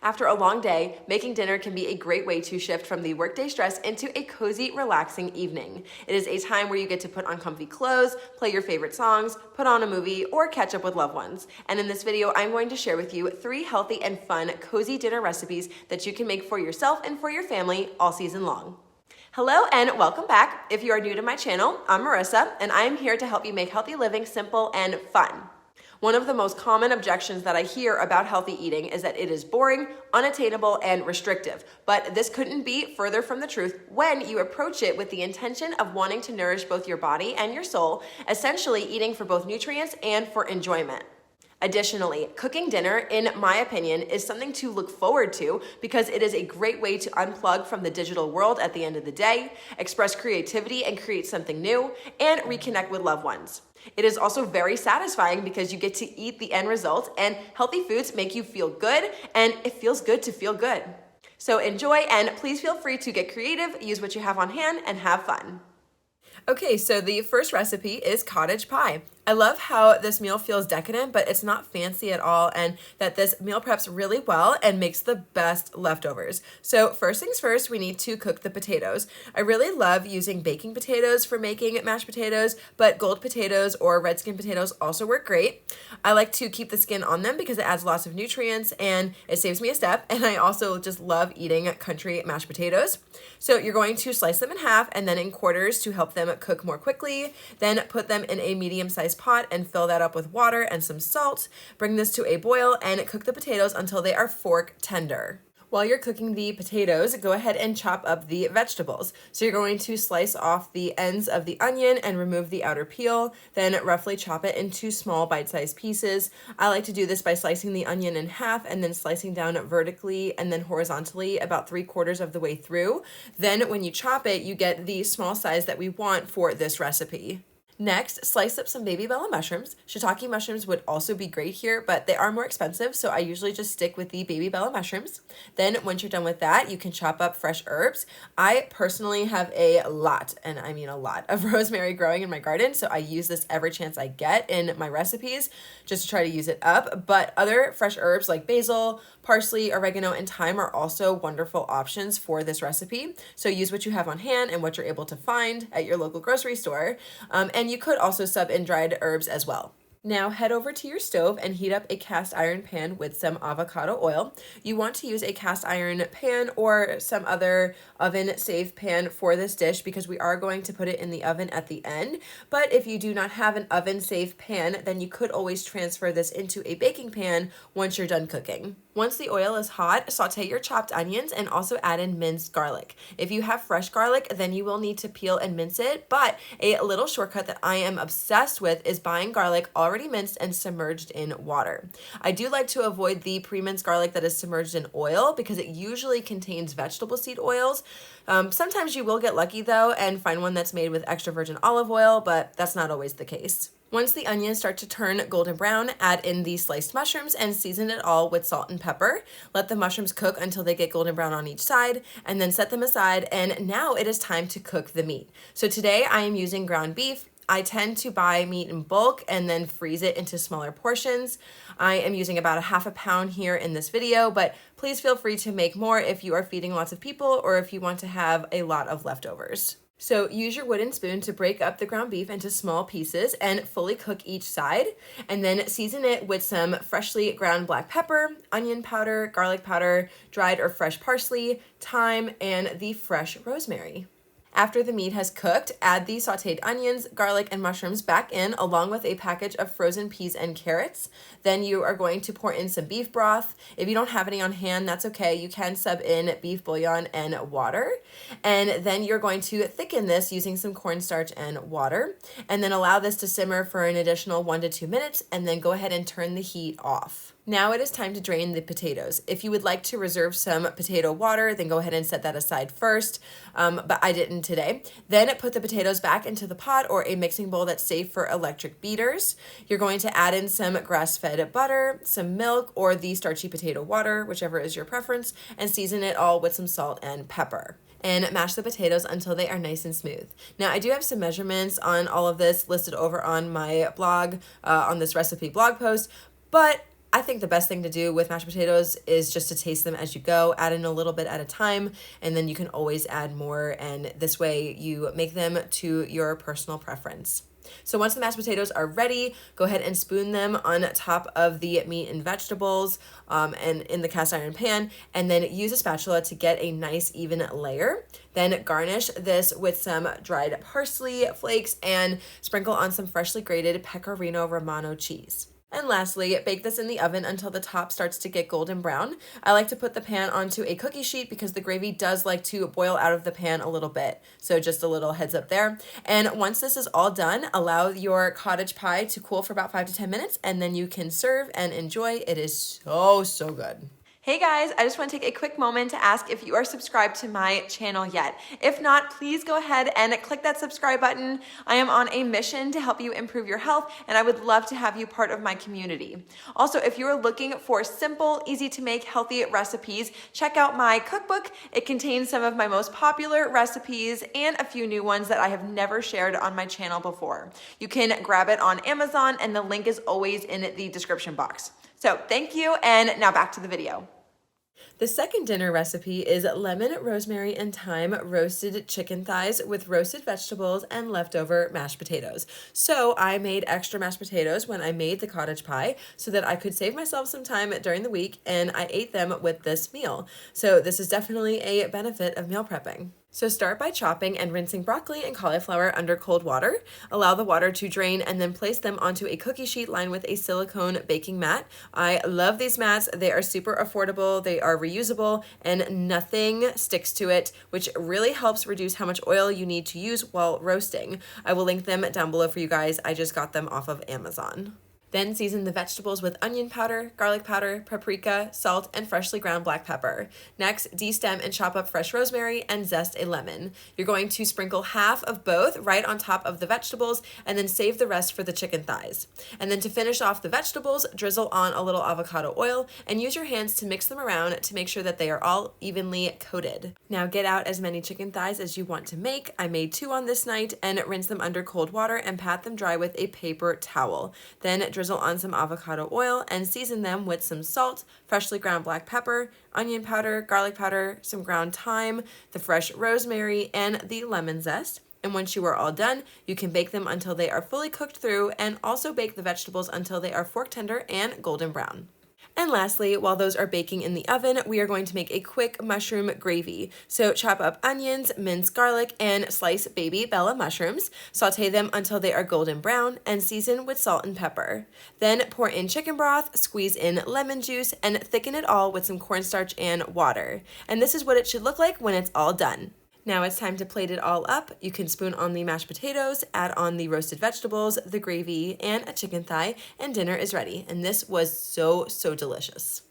After a long day, making dinner can be a great way to shift from the workday stress into a cozy, relaxing evening. It is a time where you get to put on comfy clothes, play your favorite songs, put on a movie, or catch up with loved ones. And in this video, I'm going to share with you 3 healthy and fun, cozy dinner recipes that you can make for yourself and for your family all season long. Hello and welcome back. If you are new to my channel, I'm Marissa, and I am here to help you make healthy living simple and fun. One of the most common objections that I hear about healthy eating is that it is boring, unattainable, and restrictive. But this couldn't be further from the truth when you approach it with the intention of wanting to nourish both your body and your soul, essentially eating for both nutrients and for enjoyment. Additionally, cooking dinner, in my opinion, is something to look forward to because it is a great way to unplug from the digital world at the end of the day, express creativity and create something new, and reconnect with loved ones. It is also very satisfying because you get to eat the end result, and healthy foods make you feel good, and it feels good to feel good. So enjoy, and please feel free to get creative, use what you have on hand, and have fun. Okay, so the first recipe is cottage pie. I love how this meal feels decadent, but it's not fancy at all, and that this meal preps really well and makes the best leftovers. So first things first, we need to cook the potatoes. I really love using baking potatoes for making mashed potatoes, but gold potatoes or red skin potatoes also work great. I like to keep the skin on them because it adds lots of nutrients and it saves me a step, and I also just love eating country mashed potatoes. So you're going to slice them in half and then in quarters to help them cook more quickly. Then put them in a medium-sized pot and fill that up with water and some salt. Bring this to a boil and cook the potatoes until they are fork tender. While you're cooking the potatoes, go ahead and chop up the vegetables. So you're going to slice off the ends of the onion and remove the outer peel, then roughly chop it into small bite-sized pieces. I like to do this by slicing the onion in half and then slicing down vertically and then horizontally about 3/4 of the way through. Then when you chop it, you get the small size that we want for this recipe. Next, slice up some baby bella mushrooms. Shiitake mushrooms would also be great here, but they are more expensive, so I usually just stick with the baby bella mushrooms. Then once you're done with that, you can chop up fresh herbs. I personally have a lot, and I mean a lot, of rosemary growing in my garden, so I use this every chance I get in my recipes just to try to use it up. But other fresh herbs like basil, parsley, oregano, and thyme are also wonderful options for this recipe. So use what you have on hand and what you're able to find at your local grocery store. And you could also sub in dried herbs as well. Now head over to your stove and heat up a cast iron pan with some avocado oil. You want to use a cast iron pan or some other oven safe pan for this dish because we are going to put it in the oven at the end. But if you do not have an oven safe pan, then you could always transfer this into a baking pan once you're done cooking. Once the oil is hot, saute your chopped onions and also add in minced garlic. If you have fresh garlic, then you will need to peel and mince it, but a little shortcut that I am obsessed with is buying garlic already minced and submerged in water. I do like to avoid the pre-minced garlic that is submerged in oil because it usually contains vegetable seed oils. Sometimes you will get lucky though and find one that's made with extra virgin olive oil, but that's not always the case. Once the onions start to turn golden brown, add in the sliced mushrooms and season it all with salt and pepper. Let the mushrooms cook until they get golden brown on each side and then set them aside, and now it is time to cook the meat. So today I am using ground beef. I tend to buy meat in bulk and then freeze it into smaller portions. I am using about 1/2 pound here in this video, but please feel free to make more if you are feeding lots of people or if you want to have a lot of leftovers. So use your wooden spoon to break up the ground beef into small pieces and fully cook each side, and then season it with some freshly ground black pepper, onion powder, garlic powder, dried or fresh parsley, thyme, and the fresh rosemary. After the meat has cooked, add the sauteed onions, garlic, and mushrooms back in along with a package of frozen peas and carrots. Then you are going to pour in some beef broth. If you don't have any on hand, that's okay. You can sub in beef bouillon and water. And then you're going to thicken this using some cornstarch and water. And then allow this to simmer for an additional 1 to 2 minutes, and then go ahead and turn the heat off. Now it is time to drain the potatoes. If you would like to reserve some potato water, then go ahead and set that aside first, but I didn't today. Then put the potatoes back into the pot or a mixing bowl that's safe for electric beaters. You're going to add in some grass-fed butter, some milk, or the starchy potato water, whichever is your preference, and season it all with some salt and pepper. And mash the potatoes until they are nice and smooth. Now, I do have some measurements on all of this listed over on my blog, on this recipe blog post, but I think the best thing to do with mashed potatoes is just to taste them as you go, add in a little bit at a time, and then you can always add more, and this way you make them to your personal preference. So once the mashed potatoes are ready, go ahead and spoon them on top of the meat and vegetables and in the cast iron pan, and then use a spatula to get a nice even layer. Then garnish this with some dried parsley flakes and sprinkle on some freshly grated Pecorino Romano cheese. And lastly, bake this in the oven until the top starts to get golden brown. I like to put the pan onto a cookie sheet because the gravy does like to boil out of the pan a little bit. So just a little heads up there. And once this is all done, allow your cottage pie to cool for about 5 to 10 minutes, and then you can serve and enjoy. It is so good. Hey guys, I just want to take a quick moment to ask if you are subscribed to my channel yet. If not, please go ahead and click that subscribe button. I am on a mission to help you improve your health, and I would love to have you part of my community. Also, if you are looking for simple, easy to make healthy recipes, check out my cookbook. It contains some of my most popular recipes and a few new ones that I have never shared on my channel before. You can grab it on Amazon, and the link is always in the description box. So thank you, and now back to the video. The second dinner recipe is lemon, rosemary, and thyme roasted chicken thighs with roasted vegetables and leftover mashed potatoes. So I made extra mashed potatoes when I made the cottage pie so that I could save myself some time during the week, and I ate them with this meal. So this is definitely a benefit of meal prepping. So start by chopping and rinsing broccoli and cauliflower under cold water. Allow the water to drain and then place them onto a cookie sheet lined with a silicone baking mat. I love these mats. They are super affordable, they are reusable, and nothing sticks to it, which really helps reduce how much oil you need to use while roasting. I will link them down below for you guys. I just got them off of Amazon. Then season the vegetables with onion powder, garlic powder, paprika, salt, and freshly ground black pepper. Next, destem and chop up fresh rosemary and zest a lemon. You're going to sprinkle half of both right on top of the vegetables and then save the rest for the chicken thighs. And then to finish off the vegetables, drizzle on a little avocado oil and use your hands to mix them around to make sure that they are all evenly coated. Now get out as many chicken thighs as you want to make. I made 2 on this night, and rinse them under cold water and pat them dry with a paper towel. Then drizzle on some avocado oil and season them with some salt, freshly ground black pepper, onion powder, garlic powder, some ground thyme, the fresh rosemary, and the lemon zest. And once you are all done, you can bake them until they are fully cooked through, and also bake the vegetables until they are fork tender and golden brown. And lastly, while those are baking in the oven, we are going to make a quick mushroom gravy. So chop up onions, mince garlic, and slice baby Bella mushrooms. Saute them until they are golden brown and season with salt and pepper. Then pour in chicken broth, squeeze in lemon juice, and thicken it all with some cornstarch and water. And this is what it should look like when it's all done. Now it's time to plate it all up. You can spoon on the mashed potatoes, add on the roasted vegetables, the gravy, and a chicken thigh, and dinner is ready. And this was so delicious.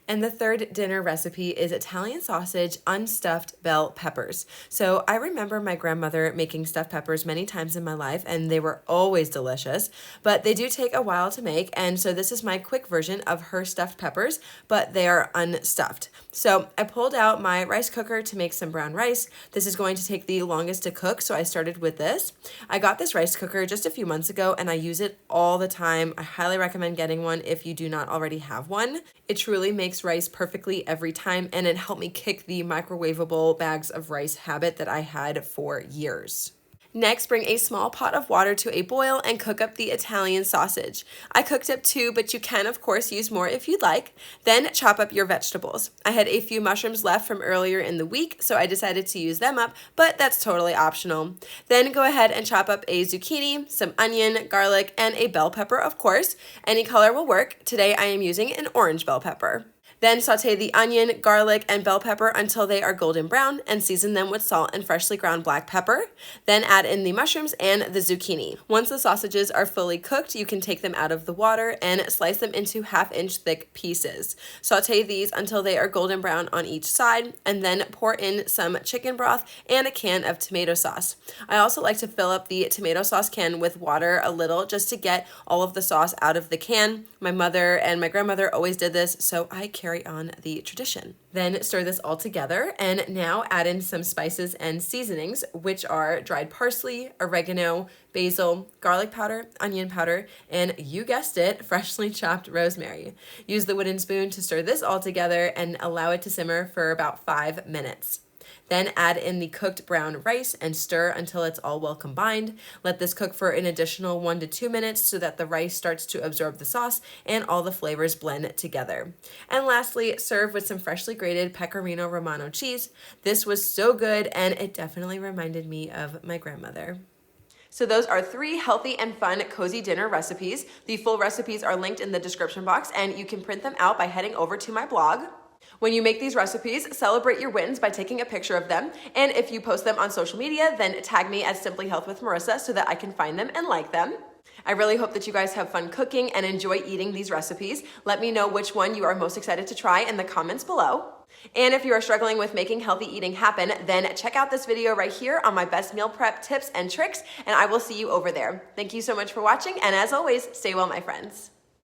And the third dinner recipe is Italian sausage unstuffed bell peppers. So I remember my grandmother making stuffed peppers many times in my life, and they were always delicious, but they do take a while to make. And so this is my quick version of her stuffed peppers, but they are unstuffed. So I pulled out my rice cooker to make some brown rice. This is going to take the longest to cook, so I started with this. I got this rice cooker just a few months ago, and I use it all the time. I highly recommend getting one if you do not already have one. It truly makes rice perfectly every time, and it helped me kick the microwavable bags of rice habit that I had for years. Next, bring a small pot of water to a boil and cook up the Italian sausage. I cooked up 2, but you can of course use more if you'd like. Then chop up your vegetables. I had a few mushrooms left from earlier in the week, so I decided to use them up, but that's totally optional. Then go ahead and chop up a zucchini, some onion, garlic, and a bell pepper, of course. Any color will work. Today I am using an orange bell pepper. Then saute the onion, garlic, and bell pepper until they are golden brown and season them with salt and freshly ground black pepper. Then add in the mushrooms and the zucchini. Once the sausages are fully cooked, you can take them out of the water and slice them into 1/2-inch thick pieces. Saute these until they are golden brown on each side, and then pour in some chicken broth and a can of tomato sauce. I also like to fill up the tomato sauce can with water a little just to get all of the sauce out of the can. My mother and my grandmother always did this, so I carry carry on the tradition. Then stir this all together and now add in some spices and seasonings, which are dried parsley, oregano, basil, garlic powder, onion powder, and you guessed it, freshly chopped rosemary. Use the wooden spoon to stir this all together and allow it to simmer for about 5 minutes. Then add in the cooked brown rice and stir until it's all well combined. Let this cook for an additional 1 to 2 minutes so that the rice starts to absorb the sauce and all the flavors blend together. And lastly, serve with some freshly grated Pecorino Romano cheese. This was so good and it definitely reminded me of my grandmother. So those are 3 healthy and fun cozy dinner recipes. The full recipes are linked in the description box and you can print them out by heading over to my blog. When you make these recipes, celebrate your wins by taking a picture of them. And if you post them on social media, then tag me at Simply Health with Marissa so that I can find them and like them. I really hope that you guys have fun cooking and enjoy eating these recipes. Let me know which one you are most excited to try in the comments below. And if you are struggling with making healthy eating happen, then check out this video right here on my best meal prep tips and tricks, and I will see you over there. Thank you so much for watching, and as always, stay well, my friends.